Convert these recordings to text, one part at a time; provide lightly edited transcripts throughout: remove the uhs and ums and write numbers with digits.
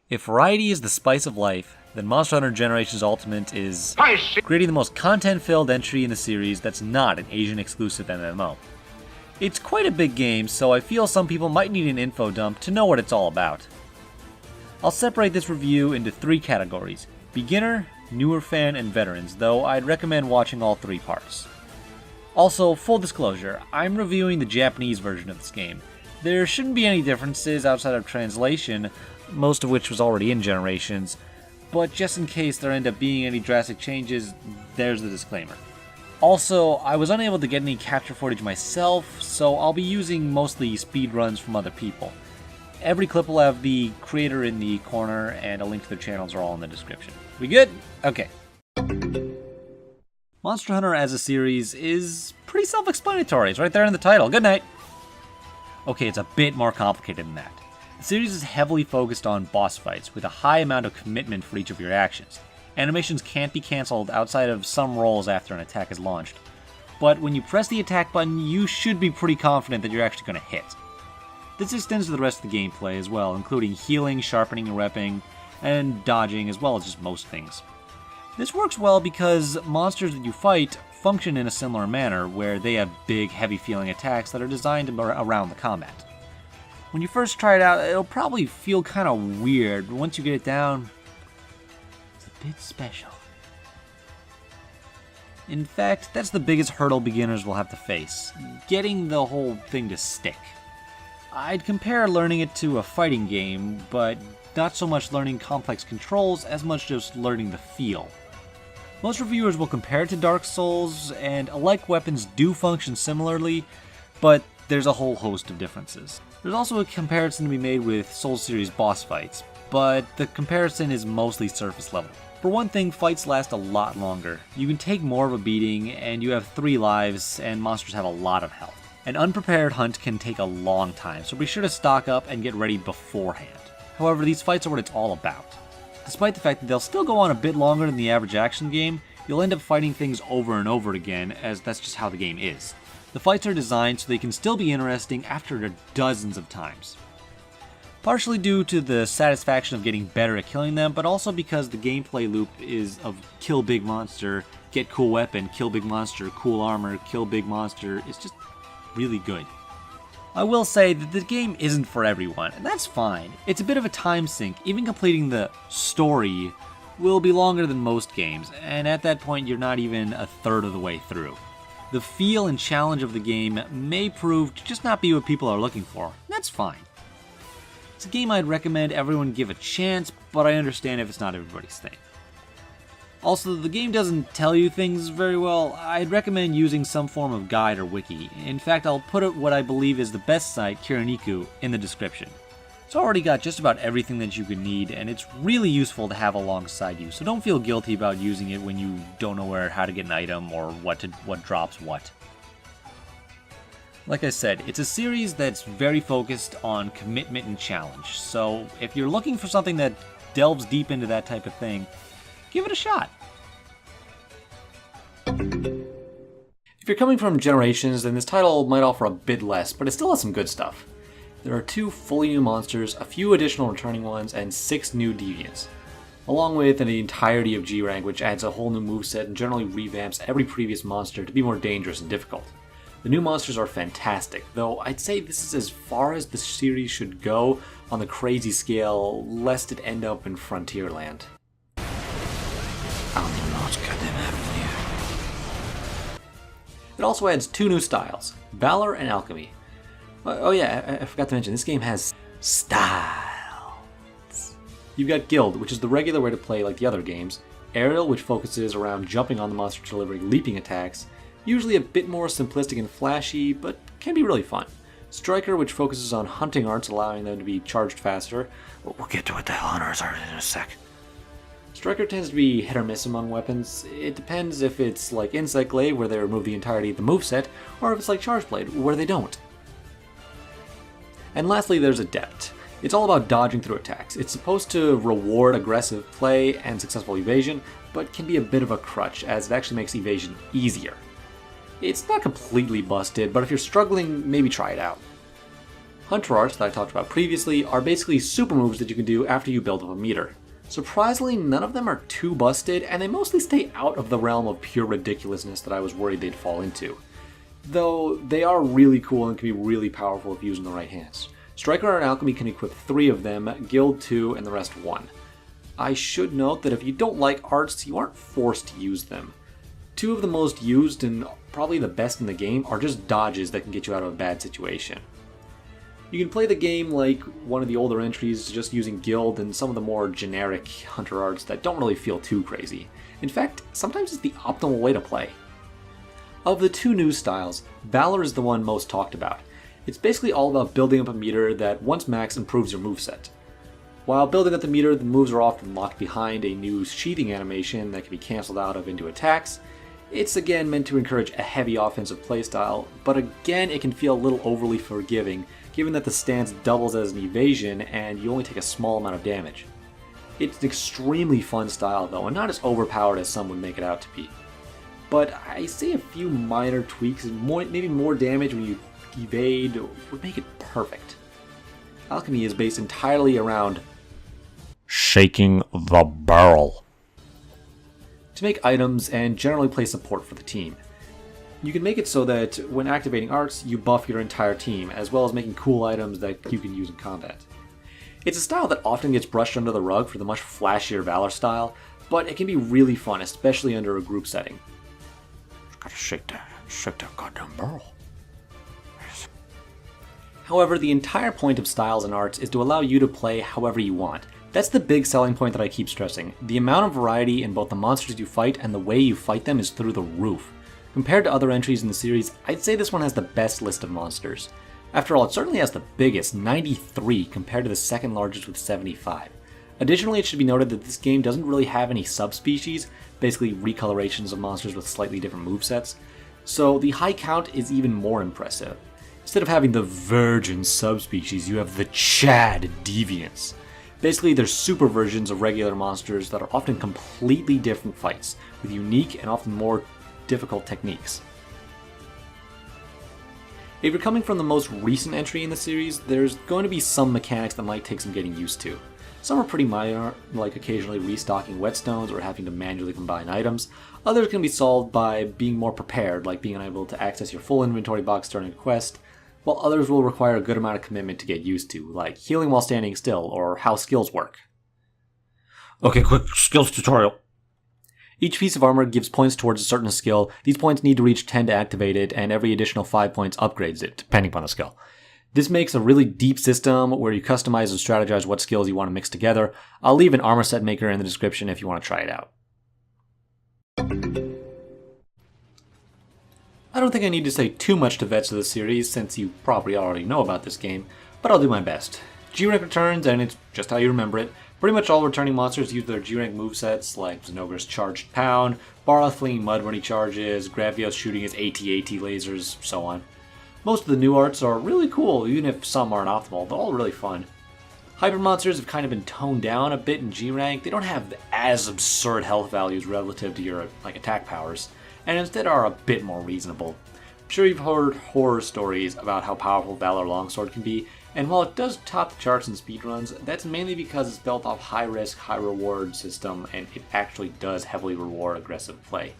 If variety is the spice of life, then Monster Hunter Generations Ultimate is creating the most content-filled entry in the series that's not an Asian-exclusive MMO. It's quite a big game, so I feel some people might need an info dump to know what it's all about. I'll separate this review into 3 categories: beginner, newer fan, and veterans, though I'd recommend watching all 3 parts. Also, full disclosure, I'm reviewing the Japanese version of this game. There shouldn't be any differences outside of translation, most of which was already in Generations, but just in case there end up being any drastic changes, there's the disclaimer. Also, I was unable to get any capture footage myself, so I'll be using mostly speedruns from other people. Every clip will have the creator in the corner, and a link to their channels are all in the description. We good? Okay. Monster Hunter as a series is pretty self-explanatory. It's right there in the title. Good night! Okay, it's a bit more complicated than that. The series is heavily focused on boss fights, with a high amount of commitment for each of your actions. Animations can't be cancelled outside of some rolls after an attack is launched. But when you press the attack button, you should be pretty confident that you're actually going to hit. This extends to the rest of the gameplay as well, including healing, sharpening, repping, and dodging, as well as just most things. This works well because monsters that you fight function in a similar manner, where they have big, heavy-feeling attacks that are designed around the combat. When you first try it out, it'll probably feel kind of weird, but once you get it down, it's a bit special. In fact, that's the biggest hurdle beginners will have to face, getting the whole thing to stick. I'd compare learning it to a fighting game, but not so much learning complex controls as much just learning the feel. Most reviewers will compare it to Dark Souls, and alike weapons do function similarly, but there's a whole host of differences. There's also a comparison to be made with Souls series boss fights, but the comparison is mostly surface level. For one thing, fights last a lot longer. You can take more of a beating, and you have 3 lives, and monsters have a lot of health. An unprepared hunt can take a long time, so be sure to stock up and get ready beforehand. However, these fights are what it's all about. Despite the fact that they'll still go on a bit longer than the average action game, you'll end up fighting things over and over again, as that's just how the game is. The fights are designed so they can still be interesting after dozens of times. Partially due to the satisfaction of getting better at killing them, but also because the gameplay loop is of kill big monster, get cool weapon, kill big monster, cool armor, kill big monster. It's just really good. I will say that the game isn't for everyone, and that's fine. It's a bit of a time sink. Even completing the story will be longer than most games, and at that point you're not even a third of the way through. The feel and challenge of the game may prove to just not be what people are looking for. That's fine. It's a game I'd recommend everyone give a chance, but I understand if it's not everybody's thing. Also, the game doesn't tell you things very well. I'd recommend using some form of guide or wiki. In fact, I'll put what I believe is the best site, Kiraniku, in the description. It's already got just about everything that you could need, and it's really useful to have alongside you, so don't feel guilty about using it when you don't know how to get an item or what drops what. Like I said, it's a series that's very focused on commitment and challenge, so if you're looking for something that delves deep into that type of thing, give it a shot. If you're coming from Generations, then this title might offer a bit less, but it still has some good stuff. There are 2 fully new monsters, a few additional returning ones, and 6 new deviants, along with the entirety of G-Rank, which adds a whole new moveset and generally revamps every previous monster to be more dangerous and difficult. The new monsters are fantastic, though I'd say this is as far as the series should go on the crazy scale, lest it end up in Frontierland. It also adds 2 new styles, Valor and Alchemy. Oh yeah, I forgot to mention, this game has styles. You've got Guild, which is the regular way to play like the other games, Aerial, which focuses around jumping on the monster delivering leaping attacks, usually a bit more simplistic and flashy, but can be really fun. Striker, which focuses on hunting arts, allowing them to be charged faster. We'll get to what the hell hunters are in a sec. Striker tends to be hit or miss among weapons. It depends if it's like Insight Glaive, where they remove the entirety of the moveset, or if it's like Charge Blade, where they don't. And lastly, there's Adept. It's all about dodging through attacks. It's supposed to reward aggressive play and successful evasion, but can be a bit of a crutch, as it actually makes evasion easier. It's not completely busted, but if you're struggling, maybe try it out. Hunter arts that I talked about previously are basically super moves that you can do after you build up a meter. Surprisingly, none of them are too busted, and they mostly stay out of the realm of pure ridiculousness that I was worried they'd fall into. Though they are really cool and can be really powerful if used in the right hands. Striker and Alchemy can equip 3 of them, Guild 2, and the rest 1. I should note that if you don't like arts, you aren't forced to use them. 2 of the most used and probably the best in the game are just dodges that can get you out of a bad situation. You can play the game like one of the older entries, just using Guild and some of the more generic Hunter arts that don't really feel too crazy. In fact, sometimes it's the optimal way to play. Of the 2 new styles, Valor is the one most talked about. It's basically all about building up a meter that once max improves your moveset. While building up the meter, the moves are often locked behind a new sheathing animation that can be cancelled out of into attacks. It's again meant to encourage a heavy offensive playstyle, but again it can feel a little overly forgiving given that the stance doubles as an evasion and you only take a small amount of damage. It's an extremely fun style though, and not as overpowered as some would make it out to be. But I see a few minor tweaks and maybe more damage when you evade would make it perfect. Alchemy is based entirely around shaking the barrel to make items and generally play support for the team. You can make it so that when activating arts, you buff your entire team, as well as making cool items that you can use in combat. It's a style that often gets brushed under the rug for the much flashier Valor style, but it can be really fun, especially under a group setting. Gotta shake that goddamn barrel. However, the entire point of styles and arts is to allow you to play however you want. That's the big selling point that I keep stressing. The amount of variety in both the monsters you fight and the way you fight them is through the roof. Compared to other entries in the series, I'd say this one has the best list of monsters. After all, it certainly has the biggest, 93, compared to the second largest with 75. Additionally, it should be noted that this game doesn't really have any subspecies, basically recolorations of monsters with slightly different movesets, so the high count is even more impressive. Instead of having the virgin subspecies, you have the Chad deviants. Basically, they're super versions of regular monsters that are often completely different fights, with unique and often more difficult techniques. If you're coming from the most recent entry in the series, there's going to be some mechanics that might take some getting used to. Some are pretty minor, like occasionally restocking whetstones or having to manually combine items. Others can be solved by being more prepared, like being unable to access your full inventory box during a quest, while others will require a good amount of commitment to get used to, like healing while standing still, or how skills work. Okay, quick skills tutorial. Each piece of armor gives points towards a certain skill. These points need to reach 10 to activate it, and every additional 5 points upgrades it, depending upon the skill. This makes a really deep system where you customize and strategize what skills you want to mix together. I'll leave an armor set maker in the description if you want to try it out. I don't think I need to say too much to vets of the series, since you probably already know about this game, but I'll do my best. G-Rank returns, and it's just how you remember it. Pretty much all returning monsters use their G-Rank movesets, like Zenogre's Charged Pound, Barla flinging mud when he charges, Gravios shooting his AT-AT lasers, so on. Most of the new arts are really cool, even if some aren't optimal, they're all really fun. Hyper monsters have kind of been toned down a bit in G-Rank. They don't have as absurd health values relative to your attack powers, and instead are a bit more reasonable. I'm sure you've heard horror stories about how powerful Valor Longsword can be, and while it does top the charts in speedruns, that's mainly because it's built off high-risk, high-reward system, and it actually does heavily reward aggressive play.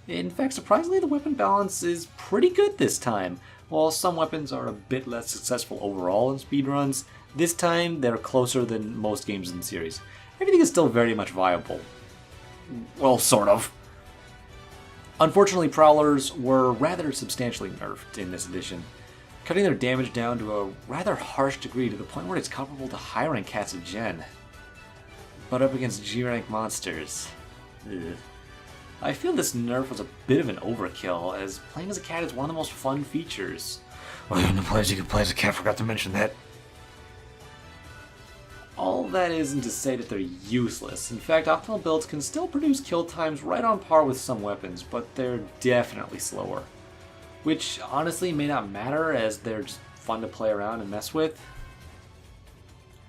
In fact, surprisingly, the weapon balance is pretty good this time. While some weapons are a bit less successful overall in speedruns, this time they're closer than most games in the series. Everything is still very much viable. Well, sort of. Unfortunately, Prowlers were rather substantially nerfed in this edition, cutting their damage down to a rather harsh degree to the point where it's comparable to high-rank cats of Gen. But up against G-rank monsters. Ugh. I feel this nerf was a bit of an overkill, as playing as a cat is one of the most fun features. Well, even the players you can play as a cat forgot to mention that. All that isn't to say that they're useless. In fact, optimal builds can still produce kill times right on par with some weapons, but they're definitely slower. Which honestly may not matter, as they're just fun to play around and mess with.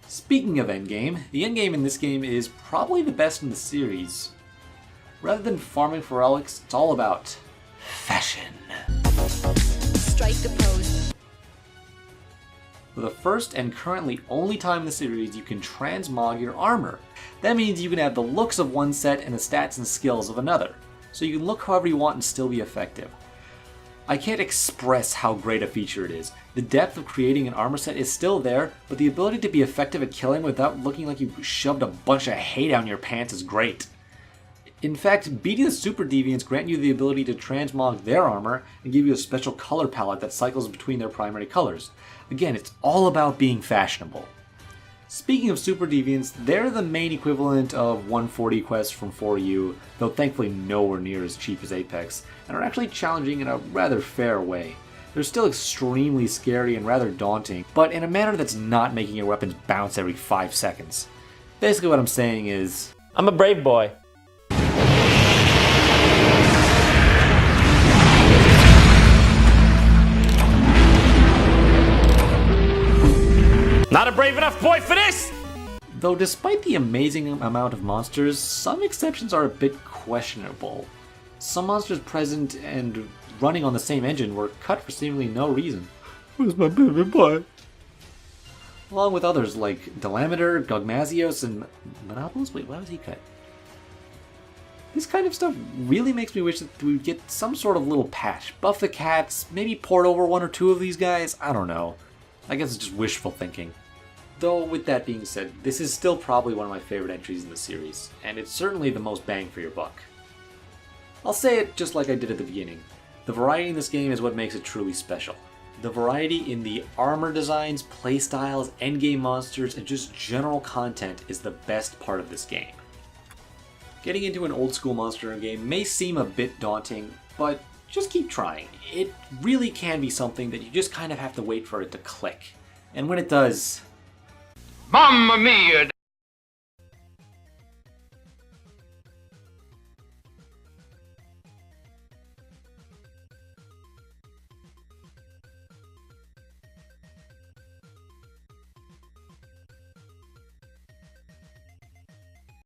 Speaking of endgame, the endgame in this game is probably the best in the series. Rather than farming for relics, it's all about fashion. Strike the pose. For the first and currently only time in the series, you can transmog your armor. That means you can have the looks of one set and the stats and skills of another. So you can look however you want and still be effective. I can't express how great a feature it is. The depth of creating an armor set is still there, but the ability to be effective at killing without looking like you shoved a bunch of hay down your pants is great. In fact, beating the Super Deviants grant you the ability to transmog their armor and give you a special color palette that cycles between their primary colors. Again, it's all about being fashionable. Speaking of Super Deviants, they're the main equivalent of 140 quests from 4U, though thankfully nowhere near as cheap as Apex, and are actually challenging in a rather fair way. They're still extremely scary and rather daunting, but in a manner that's not making your weapons bounce every 5 seconds. Basically what I'm saying is, I'm a brave boy. Not a brave enough boy for this! though despite the amazing amount of monsters, some exceptions are a bit questionable. Some monsters present and running on the same engine were cut for seemingly no reason. Where's my baby boy? Along with others like Delameter, Gogmazios, and Monopolis? Wait, why was he cut? This kind of stuff really makes me wish that we would get some sort of little patch. Buff the cats, maybe port over one or two of these guys, I don't know. I guess it's just wishful thinking. Though, with that being said, this is still probably one of my favorite entries in the series, and it's certainly the most bang for your buck. I'll say it just like I did at the beginning. The variety in this game is what makes it truly special. The variety in the armor designs, playstyles, endgame monsters, and just general content is the best part of this game. Getting into an old school Monster Hunter game may seem a bit daunting, but just keep trying. It really can be something that you just kind of have to wait for it to click. And when it does... Mamma mia!